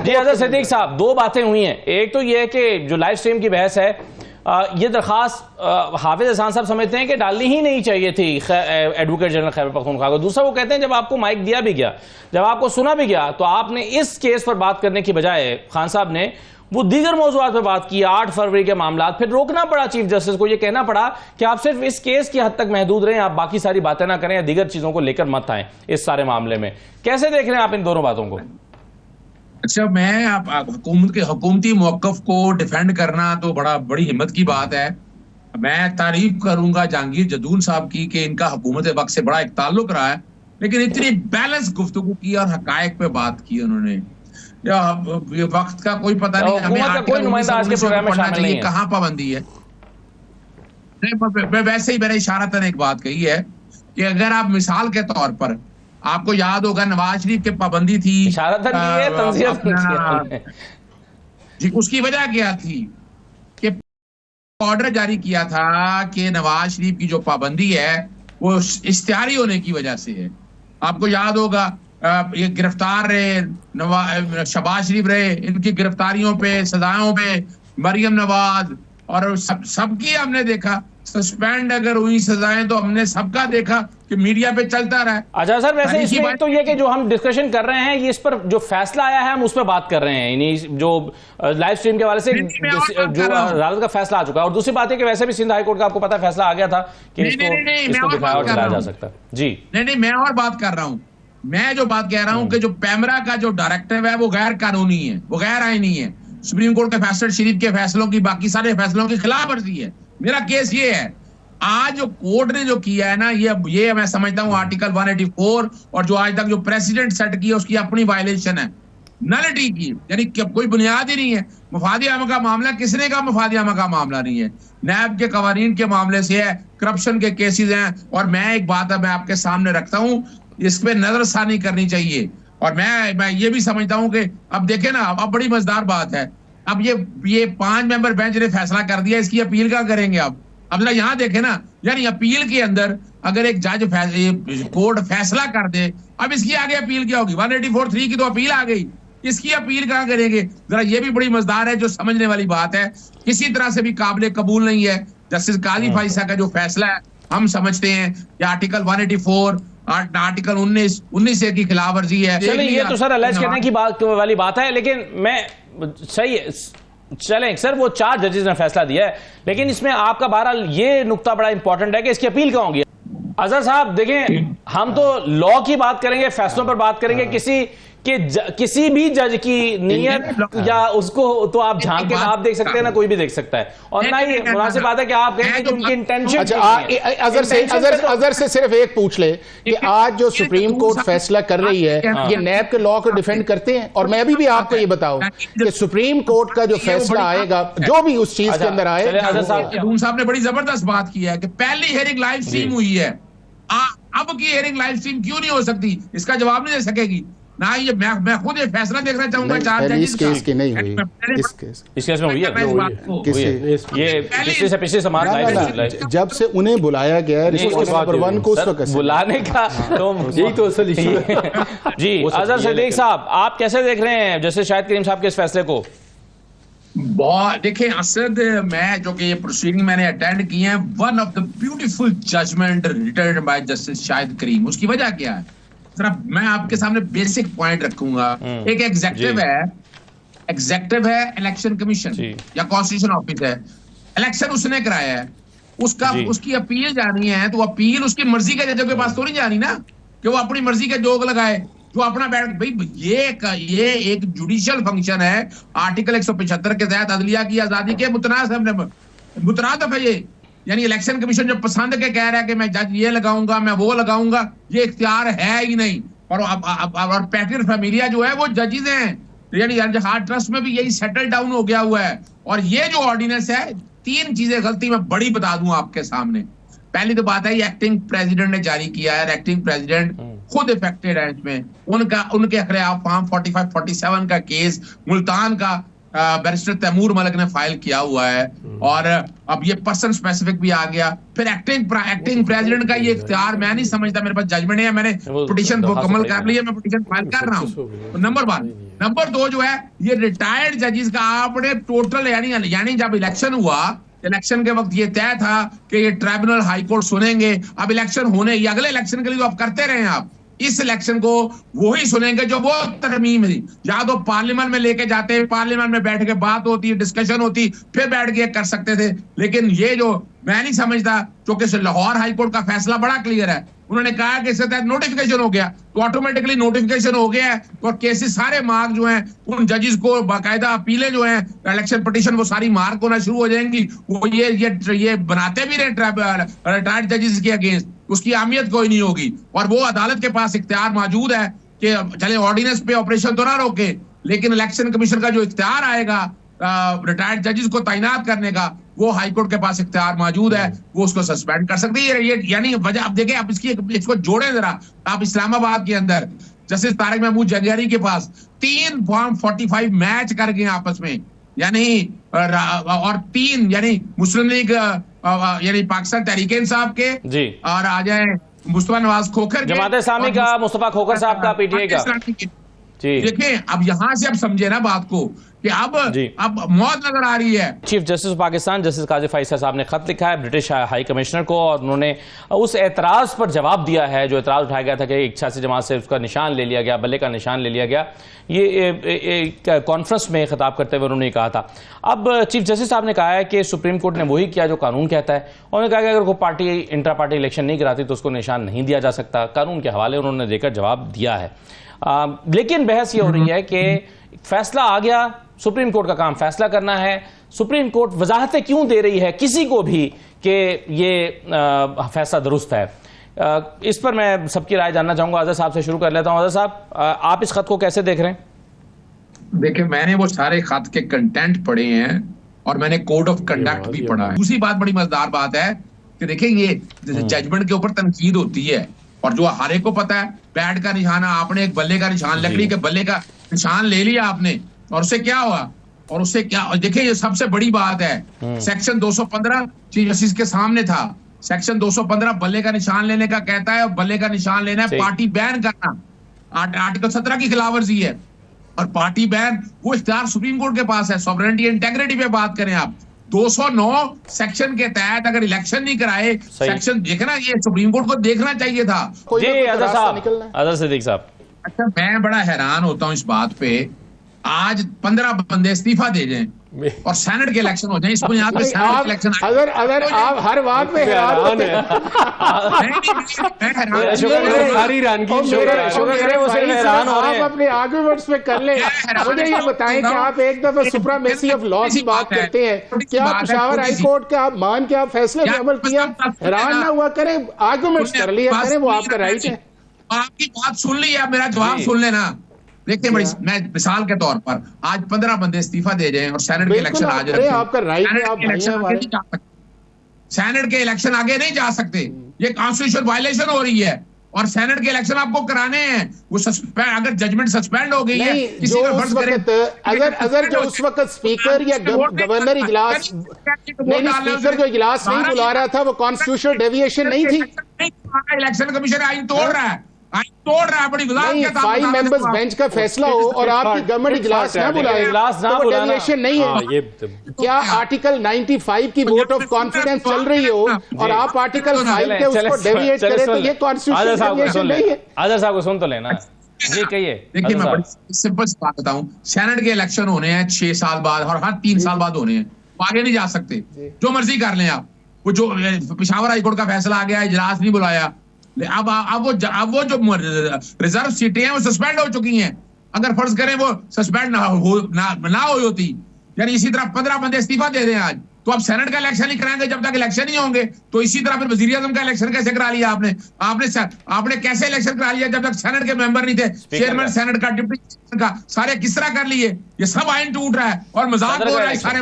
जी अजहर सिद्दीक साहब, दो बातें हुई हैं। एक तो ये है कि जो लाइव स्ट्रीम की बहस है, ये दरखास्त हाफिज एहसान साहब समझते हैं कि डालनी ही नहीं चाहिए थी एडवोकेट जनरल खैबर पख्तूनख्वा को। दूसरा वो कहते हैं जब आपको माइक दिया भी गया, जब आपको सुना भी गया, तो आपने इस केस पर बात करने की बजाय खान साहब ने वो दीगर मौजूआत पर बात की, 8 फरवरी के मामला, फिर रोकना पड़ा चीफ जस्टिस को, ये कहना पड़ा कि आप सिर्फ इस केस की हद तक महदूद रहें, आप बाकी सारी बातें ना करें या दीगर चीजों को लेकर मत आए इस सारे मामले में। कैसे देख रहे हैं आप इन दोनों बातों को? अच्छा, मैं आप हुकूमत के हुकूमती मौकफ को डिफेंड करना तो बड़ी हिम्मत की बात है। मैं तारीफ करूंगा जहांगीर जदून साहब की कि इनका हुकूमत वक्त से बड़ा एक ताल्लुक रहा है, लेकिन इतनी बैलेंस गुफ्तगू की और हकायक पे बात की उन्होंने। वक्त का कोई पता नहीं, हमें आर्टिकल पढ़ना चाहिए, कहाँ पाबंदी है। मैं वैसे ही मैंने इशारतन एक बात कही है कि अगर आप मिसाल के तौर पर, आपको याद होगा नवाज शरीफ के पाबंदी थी, जी, उसकी वजह क्या थी कि ऑर्डर जारी किया था कि नवाज शरीफ की जो पाबंदी है वो इश्तिहारी होने की वजह से है। आपको याद होगा ये गिरफ्तार रहे शहबाज शरीफ रहे, इनकी गिरफ्तारियों पे, सजाओं पे, मरियम नवाज और सबकी हमने देखा सस्पेंड अगर हुई सजाएं तो हमने सबका देखा कि मीडिया पे चलता रहा है। अच्छा सर, वैसे इसमें तो ये कि जो हम डिस्कशन कर रहे हैं ये इस पर जो फैसला आया है हम उस पर बात कर रहे हैं, जो लाइव स्ट्रीम के वाले से जो अदालत का फैसला आ चुका है। और दूसरी बात है कि वैसे भी सिंध हाईकोर्ट का आपको पता फैसला आ गया था कि इसको दिखाया और चलाया जा सकता है। जी नहीं, मैं और बात कर रहा हूँ। मैं जो बात कह रहा हूँ कि जो पैमरा का जो डायरेक्टिव है वो गैर कानूनी है, वो गैर आईनी है। सुप्रीम कोर्ट के फैसले, शरीफ के फैसलों की, बाकी सारे फैसलों की खिलाफ वर्जी है। मेरा केस ये है, आज जो कोर्ट ने जो किया है ना, ये मैं समझता हूँ आर्टिकल 184 और जो आज तक जो प्रेसिडेंट सेट किया उसकी अपनी वायलेशन है, नलिटी की, यानी कोई बुनियाद ही नहीं है। मफादी आमा का मामला, किसने कहा मफादी आमा का मामला नहीं है? नैब के कवानीन के मामले से है, करप्शन के केसेस हैं। और मैं एक बात है मैं आपके सामने रखता हूँ, इस पे नजरसानी करनी चाहिए। और मैं ये भी समझता हूँ कि अब देखे ना, अब बड़ी मजेदार बात है, अब ये 5 मेंबर बेंच ने फैसला कर दिया, इसकी अपील क्या करेंगे? अब जरा यहाँ देखे ना, यानी अपील के अंदर अगर एक जज कोर्ट फैसला कर दे, अब इसकी आगे अपील क्या होगी? 184(3) की तो अपील आ गई, इसकी अपील कहाँ करेंगे? जरा ये भी बड़ी मजेदार है, जो समझने वाली बात है, किसी तरह से भी काबिल कबूल नहीं है। जस्टिस काली फाइसा का जो फैसला है, हम समझते हैं कि आर्टिकल 184 आर्टिकल 19 की खिलाफ वर्जी है। चलिए, ये तो सर अलर्ज करने की वाली बात है, लेकिन मैं सही है, चलें सर, वो 4 जजेस ने फैसला दिया है, लेकिन इसमें आपका बहरहाल ये नुक्ता बड़ा इंपॉर्टेंट है कि इसकी अपील कहाँ होगी। अजहर साहब देखें, हम तो लॉ की बात करेंगे, फैसलों पर बात करेंगे, किसी भी जज की नीयत या उसको तो आप झांक के आप देख सकते हैं ना, कोई भी देख सकता है। और ना ही मुनासिब बात है कि आप कहेंगे कि उनकी इंटेंशन। अजहर से सिर्फ एक पूछ ले कि आज जो सुप्रीम कोर्ट फैसला कर रही है, ये नैब के लॉ को डिफेंड करते हैं? और मैं अभी भी आपको ये बताऊं कि सुप्रीम कोर्ट का जो फैसला आएगा, जो भी उस चीज के अंदर आए, साहब ने बड़ी जबरदस्त बात की है कि पहली हियरिंग लाइव स्ट्रीम हुई है, अब की हियरिंग लाइव स्ट्रीम क्यों नहीं हो सकती? इसका जवाब नहीं दे सकेगी ना। ये मैं खुद ये फैसला देखना चाहूंगा। 4 इस केस की नहीं हुई, इस केस में हुई है, ये पिछले समाज लाइव जब से उन्हें बुलाया गया है नंबर 1 को बुलाने का, तो यही तो असल इशू है। जी अजहर सिद्दीक साहब, आप कैसे देख रहे हैं जस्टिस शाहिद करीम साहब के इस फैसले को? बहुत देखें असद, मैं जो कि ये प्रोसीडिंग मैंने अटेंड की है, one of the beautiful judgment written by justice Shahid Karim. उसकी वजह क्या है? मैं आपके सामने बेसिक पॉइंट रखूंगा। एक एग्जेक्टिव है इलेक्शन कमीशन या कॉन्स्टिट्यूशन ऑफिस है, इलेक्शन उसने कराया है, उसकी अपील जानी है, तो अपील उसकी मर्जी के जजों के पास तो नहीं जानी ना, कि वो अपनी मर्जी के जोग लगाए, जो अपना बैठ भाई। ये एक जुडिशियल फंक्शन है, आर्टिकल 175 के तहत अदलिया की आजादी के मुतनाद है ये। यानी इलेक्शन कमीशन जो पसंद के कह रहा है कि मैं जज ये लगाऊंगा, मैं वो लगाऊंगा, ये इख्तियार है ही नहीं। और पैट्रियट फैमिलिया जो है वो जजेस हैं, यानी हार्ट ट्रस्ट में भी यही सेटल डाउन हो गया हुआ है। और ये जो ऑर्डिनेंस है, 3 चीजें गलती मैं बड़ी बता दूं आपके सामने। पहली तो बात है, ये एक्टिंग प्रेसिडेंट ने जारी किया है, एक्टिंग प्रेसिडेंट खुद इफेक्टेड है इसमें। उनके खिलाफ फॉर्म 45-47 का केस मुल्तान का बैरिस्टर तैमूर मलिक ने फाइल किया हुआ है, और अब ये पर्सन स्पेसिफिक भी आ गया। फिर एक्टिंग प्रेसिडेंट का ये इख्तियार मैं नहीं समझता, मेरे पास जजमेंट है, मैंने पिटीशन मुकम्मल कर ली है, मैं पिटीशन फाइल कर रहा हूँ। नंबर 1 नंबर 2 जो है ये रिटायर्ड जजेस का आपने टोटल यानी जब इलेक्शन हुआ, इलेक्शन के वक्त ये तय था कि ये ट्राइब्यूनल हाई कोर्ट सुनेंगे। अब इलेक्शन होने, ये अगले इलेक्शन के लिए तो आप करते रहे आप, इस इलेक्शन को वही सुनेंगे जो वो तरमीम थी। या तो पार्लियामेंट में लेके जाते, पार्लियामेंट में बैठ के बात होती, डिस्कशन होती, फिर बैठ के कर सकते थे। लेकिन ये जो मैं नहीं समझता, क्योंकि लाहौर हाई कोर्ट का फैसला बड़ा क्लियर है। उन्होंने कहा कि इसके तहत नोटिफिकेशन हो गया तो ऑटोमेटिकली नोटिफिकेशन हो गया है, तो केसेस सारे मार्क जो हैं उन जजेस को बाकायदा अपीलें जो हैं इलेक्शन पिटीशन वो सारी मार्क होना शुरू हो जाएंगी। वो ये बनाते भी रहे रिटायर्ड जजेस के अगेंस्ट, उसकी अहमियत कोई नहीं होगी। और वो अदालत के पास इख्तियार मौजूद है कि चले ऑर्डिनेंस पे ऑपरेशन तो ना रोके, लेकिन इलेक्शन कमीशन का जो इख्तियार आएगा रिटायर्ड जजेस को तैनात करने का, वो हाई कोर्ट के पास इख्तियार मौजूद है, वो उसको सस्पेंड कर सकती है। ये यानी वजह अब देखें, आप इसको जोड़ें जरा। आप इस्लामाबाद के अंदर जस्टिस तारिक महमूद जंगेरी के पास 3 फॉर्म 45 मैच कर गए आपस में, यानी और 3 यानी मुस्लिम लीग यानी पाकिस्तान तहरीक इंसाफ के जी, और आ जाए मुस्तफा नवाज खोखर, जमात इस्लामी का मुस्तफा खोखर साहब का, पीटीआई का। देखिए अब यहां से आप समझे ना बात को कि अब मौत नजर आ रही है। चीफ जस्टिस पाकिस्तान जस्टिस काजी फैसल साहब ने खत लिखा है ब्रिटिश हाई कमिश्नर को, और उन्होंने उस एतराज पर जवाब दिया है जो एतराज उठाया गया था कि 86 जमात से उसका निशान ले लिया गया, बल्ले का निशान ले लिया गया। ये कॉन्फ्रेंस में खिताब करते हुए उन्होंने कहा था। अब चीफ जस्टिस साहब ने कहा है कि सुप्रीम कोर्ट ने वही किया जो कानून कहता है। उन्होंने कहा कि अगर कोई पार्टी इंटर पार्टी इलेक्शन नहीं कराती तो उसको निशान नहीं दिया जा सकता। कानून के हवाले उन्होंने देकर जवाब दिया है। लेकिन बहस ये हो रही है कि फैसला आ गया, सुप्रीम कोर्ट का काम फैसला करना है। सुप्रीम कोर्ट वजाहतें क्यों दे रही है किसी को भी कि ये फैसला दुरुस्त है? इस पर मैं सबकी राय जानना चाहूंगा। आज़ाद साहब से शुरू कर लेता हूं। आज़ाद साहब, आप इस खत को कैसे देख रहे हैं? देखिए, मैंने वो सारे खत के कंटेंट पढ़े हैं और मैंने कोड ऑफ कंडक्ट भी पढ़ा है। दूसरी बात, बड़ी मजेदार बात है कि देखिए ये जजमेंट के ऊपर तनकीद होती है और जो हर एक को पता है, बैट का निशान, आपने एक बल्ले का निशान, लकड़ी के बल्ले का निशान ले लिया आपने, और उससे क्या हुआ? और उससे क्या, देखिए ये सबसे बड़ी बात है। सेक्शन 215 चीफ जस्टिस के सामने था। सेक्शन 215 बल्ले का निशान लेने का कहता है, और बल्ले का निशान लेना है पार्टी बैन करना, आर्टिकल 17 की खिलाफवर्जी है। और पार्टी बैन वो इख्तियार सुप्रीम कोर्ट के पास है। सॉवरेनिटी इंटेग्रिटी पे बात करें आप, 209 सेक्शन के तहत अगर इलेक्शन नहीं कराए, सेक्शन देखना, ये सुप्रीम कोर्ट को देखना चाहिए था। आज़ाद सिद्दीकी साहब, अच्छा, मैं बड़ा हैरान होता हूँ इस बात पे, आज 15 बंदे इस्तीफा दे जाएं और सेनेट के इलेक्शन हो जाए, इस बुनियाद पे सेनेट के इलेक्शन। अगर आप हर बात में हैरान होते हैं, आप अपने आर्गुमेंट्स में कर लें। मुझे ये बताएं कि आप एक दफा सुप्रीमेसी ऑफ लॉ की बात करते हैं, क्या पेशावर हाई कोर्ट का आप मान के आप फैसले पे अमल किया? हैरान ना हुआ करें, आर्गुमेंट्स कर लिया करें, वो आपका राइट है। आपकी बात सुन ली है, मेरा जवाब सुन लेना। देखिए, बड़ी मैं मिसाल के तौर पर आज 15 बंदे इस्तीफा दे जाएं और सेनेट के इलेक्शन आ जाए, आपका राइट है, आप सेनेट के इलेक्शन आगे नहीं जा सकते। ये कॉन्स्टिट्यूशन वायलेशन हो रही है और सेनेट के इलेक्शन आपको कराने हैं। वो अगर जजमेंट सस्पेंड हो गई है, किसी का फर्ज करें, अगर जो उस वक्त स्पीकर या गवर्नर इजलास स्पीकर जो इजलास नहीं बुला रहा था, वो कॉन्स्टिट्यूशनल डेविएशन नहीं थी। इलेक्शन कमीशन आइन तोड़ रहा है, बड़ी 5 मेंबर्स बेंच का फैसला हो और आपकी गवर्नमेंट इजलास ना बुलाए, तो डेविएशन नहीं है। क्या आर्टिकल 95 की वोट ऑफ कॉन्फिडेंस चल रही हो और आप आर्टिकल 5 के उसको डेविएट करें, तो ये कॉन्स्टिट्यूशनल डेविएशन नहीं है। आज़ाद साहब को सुन तो लेना। ये कहिए। देखिए, मैं बड़ी सिंपल सी बात बताऊं, सेनेट के इलेक्शन होने हैं 6 साल बाद और हर 3 साल बाद होने हैं, आगे नहीं जा सकते, जो मर्जी कर लें आप। वो जो पेशावर हाई कोर्ट का फैसला आ गया, इजलास नहीं बुलाया, अब वो जो रिजर्व सीटें हैं वो सस्पेंड हो चुकी हैं। अगर फर्ज करें वो सस्पेंड ना हो होती, यानी इसी तरह 15 बंदे इस्तीफा दे दें आज, तो अब सेनेट का इलेक्शन नहीं कराएंगे जब तक इलेक्शन नहीं होंगे। तो इसी तरह फिर वजीर आजम का इलेक्शन कैसे करा लिया आपने कैसे इलेक्शन करा लिया जब तक सेनेट के मेंबर नहीं थे? चेयरमैन सेनेट का, डिप्टी का, सारे किस तरह कर लिए? ये सब आइन टूट रहा है और मजाक हो रहा है सारे